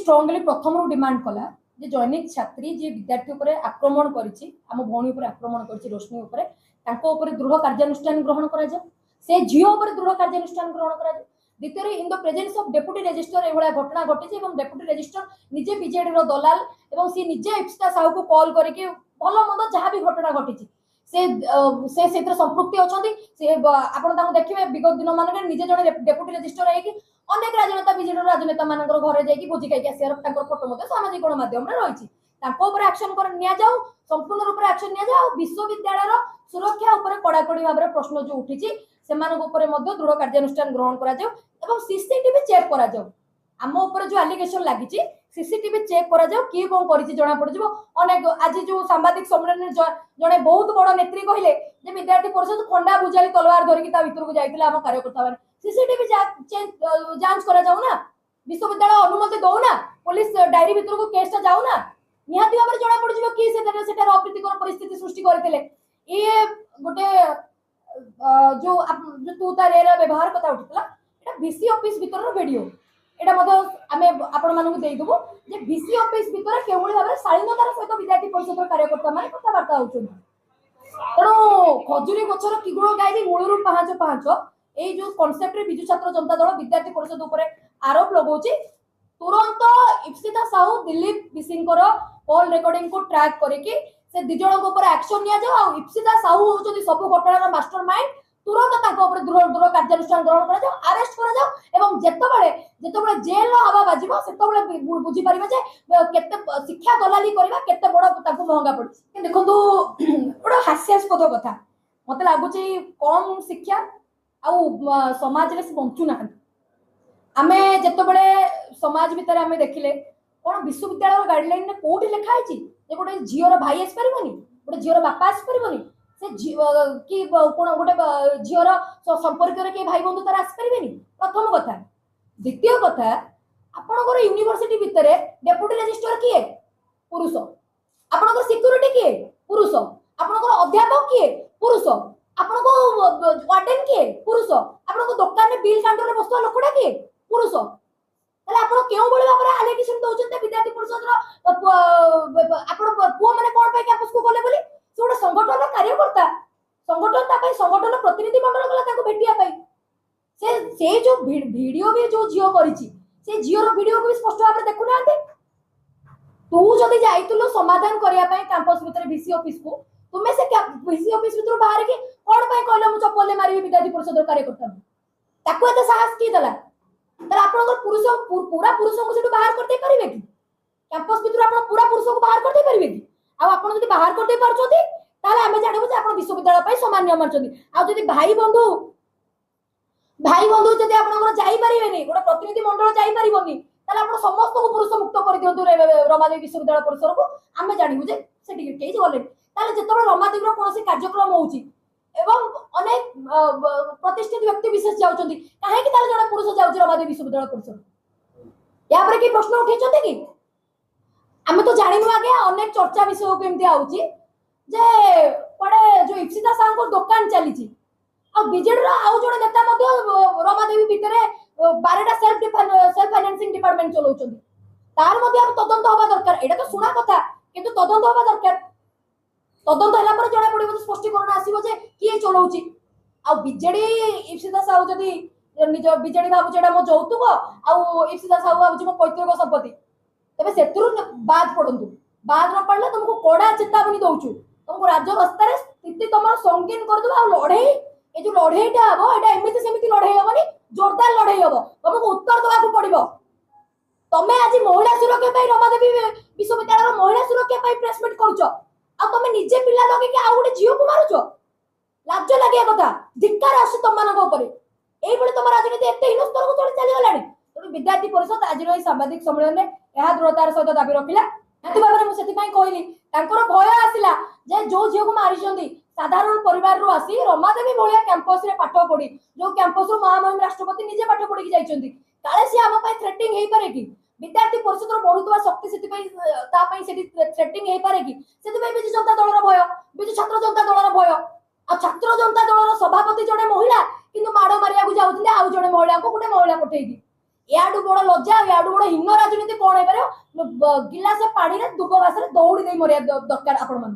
strongly प्रथम demand कला जे जैनिक छात्री जे विद्यार्थी उपरे आक्रमण करिछि आम भौणी उपरे आक्रमण करिछि रोशनी उपरे तांको उपरे दृढ़ कार्यानुष्ठान ग्रहण करा जाय से झियो उपरे दृढ़ कार्यानुष्ठान ग्रहण करा जाय द्वितीय in the presence of deputy register एभला घटना घटिछि एवं डेप्यूटी रजिस्टर निजे बीजेडी रो दलाल एवं सी निजे इप्सिता साहू को कॉल करके भलो मंद जहां भी घटना घटिछि से सेत्र संपृक्ति अछंती से आपण ताको देखिबे विगत दिन मानके निजे जने डेप्यूटी रजिस्टर है कि अनेक राजनेता बीजेडी राजनेता मानकर घरे जाई कि भोजी खाई आसियार ताकर फोटो मते सामाजिक गणमाध्यम रे रहिछि ताको ऊपर एक्शन कर निया जाऊ संपूर्ण रूप से एक्शन निया जाऊ विश्वविद्यालय रो सुरक्षा ऊपर कड़ाकड़ी भाबरे प्रश्न जो उठिछि सेमानक ऊपर मध्य दृढ़ कार्यानुष्ठान ग्रहण करा जाऊ एवं सीसीटीवी चेक करा जाऊ आम ऊपर जो एलिगेशन लागिछि सीसीटीवी चेक करा जाऊ की कोन करिछि जणा पड़ जिवो अनेक आज जो सांबादिक सम्मेलन जणे बहुत बड़ नेत्री कहिले जे विद्यार्थी परिषद खंडा भुजाली तलवार धरिकी ता भीतर को जाइतिला हम कार्यकर्ता माने सीसीटीवी जांच करा जाऊ ना विश्वविद्यालय अनुमति दौ ना पुलिस डायरी भीतर को केसटा जाऊ ना निहाती भाबरे जणा पड़ जिवो की सेटा अप्रीतिकर परिस्थिति सृष्टि करथिले ये गोटे जो तू तार व्यवहार कथा उठितला एटा बीसी ऑफिस भीतर वीडियो एटा मधे आमे आपण मानकु देई दबो जे बीसी ऑफिस भीतर केवळ भाबरे शालीनतार सहित विद्यार्थी परिषद कार्यकर्ता माने कथा वार्ता होउछन तेणु खजुरी गछर किगुळ गायबी मूलरू पाहाच पाहाच ए जो कांसेप्ट रे बिजु छात्र जनता दल विद्यार्थी परिषद ऊपर आरोप लगाउछि तुरंत इप्सिता साहू दिलीप बिसिंकर कॉल रिकॉर्डिंग को ट्रैक करके से दि जण ऊपर एक्शन निया जाओ आ इप्सिता साहू होउछथि सब घटनार मास्टरमाइंड तुरंत ताको ऊपर दृढ़ कार्यानुष्ठान ग्रहण करा जाओ अरेस्ट करा जाओ एवं जेतबेले जेल रो हवा बाजिबो सेतबेले बुझी परिबे जे केते शिक्षा दलाली करबा केते बड़ ताको महंगा पड़छि देखंतु बड़ हास्यास्पद कथा मते लागुछि कम शिक्षा आ समाज रे बंचु ना आमे जेतबेले समाज भीतर आमे देखिले कोन विश्वविद्यालय गाइडलाइन ने कोठी लिखा है जे गोटे झियोर भाई आस परिबोनी गोटे झियोर बापा आस परिबोनी से कि कोन गोटे झियोर संपर्क रे के भाई बंधु तार आस परिबेनी प्रथम कथा द्वितीय कथा आपनकर यूनिवर्सिटी भीतर डेप्यूटी रजिस्ट्रार किए पुरुष आपनकर सिक्योरिटी किए पुरुष आपनकर अध्यापक किए पुरुष आपनको वार्डन किए पुरुष आपनको दुकान में बिल काउंटर रे बसवा लोकडा किए पुरुष ताले आपण केउ बळी भाबरे एलिगेशन दउछन्ते विद्यार्थी परिषद रो आपण पुओ माने कोन पे कैंपस को गले बोली से गोटे संगठन कार्यकर्ता संगठन ता पई संगठन प्रतिनिधि मंडल गला ताको भेटिया पई से जो वीडियो भी जो जियो करिछि से जियो रो वीडियो को भी स्पष्ट भाबरे देखु नांते तू जदी जाइतुलो समाधान करिया पई कैंपस भीतर बीसी ऑफिस को तुमे से बीसी ऑफिस भीतर बाहर के कोन पई कहलो मु चप्पल मारिबी विद्यार्थी परिषद कार्यकर्ता ताको एते साहस की दला तर आपन पुरुष पूरा पुरुष को सेटु बाहर करते परिबे कि कैंपस भीतर आपन पूरा पुरुष को बाहर करते परिबे कि आ आपन जदी बाहर करते परछोती ताले हमें जानबो जे आपन विश्वविद्यालय पई समान नियम मानछोती आ जदी भाई बंधु जदी आपन जाई परिबेनी गोटे प्रतिनिधि मंडल जाई परिबोनी ताले आपन समस्त को पुरुष मुक्त कर दियंतु रमादेवी विश्वविद्यालय परिसर को हमें जानबो जे सेठी केई गले ताले जेतबे रमादेवी रो कोनोसी कार्यक्रम होउची एवं अनेक प्रतिष्ठित व्यक्ति विशेष जाउछन्ती काहे कि ताले जणा पुरुष जाउची रमादेवी विश्वविद्यालय परिसर या पर की प्रश्न उठैछन्ते कि हमें तो जानिनु आगे अनेक चर्चा विषय को एमती आउची जे पड़े जो इप्सिता साहू को दुकान चलीची आ बीजेडी रो आउ जण नेता मध्ये रमादेवी भीतर 12टा सेल्फ फाइनेंसिंग डिपार्टमेंट चलाउछन्ती तार मध्ये अब तदंत होबा दरकार एटा तो सुना कथा किंतु तदंत होबा दरकार तदंत हला पर जणा पड़िबो स्पष्टीकरण आसीबो जे किए चलाउची आ बीजेडी इप्सिता साहू जदी निज बीजेडी भाबु जेडा मो जौतुक आ इप्सिता साहू भाबु मो पैतृक संपत्ति तबे सेतुरु बाद पडंतु बाद न पडले तुमको कोडा चेतावनी दउछु तुमको राज्य रास्ता रे स्थिति तमर संगीन कर दबा आ लढाई ए जो लढाईटा हबो एटा एमिति सेमिति लढाई हबनी जोरदार लढाई हबो तुमको उत्तर दबाकू पड़िबो तमे आज महिला सुरक्षा पई रमादेवी विश्वविद्यालय रो महिला सुरक्षा पई प्रेस मीट करूछो आ तमे निजे पिल्ला लगे के आ गोटे झियो को मारुछो लाज लागिया कथा धिक्कार आसु तमनक ऊपर एई बळे तम राजनीति एते हिन स्तर को चली चली गलानी तो विद्यार्थी परिषद आज रो सांबादिक सम्मेलन रे एहा दृढ़तार सहित दाबी रखिला एते बाबरे मु सेति पई कहली तांकर भय आसिला जे जो झियो को मारिछंती साधारण परिवार रो आसी रमादेवी भलिया कैंपस रे पाठ पढी जो कैंपस रो महामहिम राष्ट्रपति निजे पाठ पढी जाइछंती काले से हम पई थ्रेटिंग हेई पारे कि विद्यार्थी परिषद रो बढ़ुतवा शक्ति सेति पई ता पई सेति थ्रेटिंग हेई पारे कि सेति पई बिजु जनता दल रो भय बिजु छात्र जनता दल रो भय आ छात्र जनता दल रो सभापति जने महिला किंतु माडो मारिया को जाउथिले आ जने महिला को गोटे महिला पठेई याडू बड़ लज्जा याडू बड़ हीन राजनीति कौन हो गिलासे पानी रे दुब घास दौड़ी दे मरिया दरकार आपण मन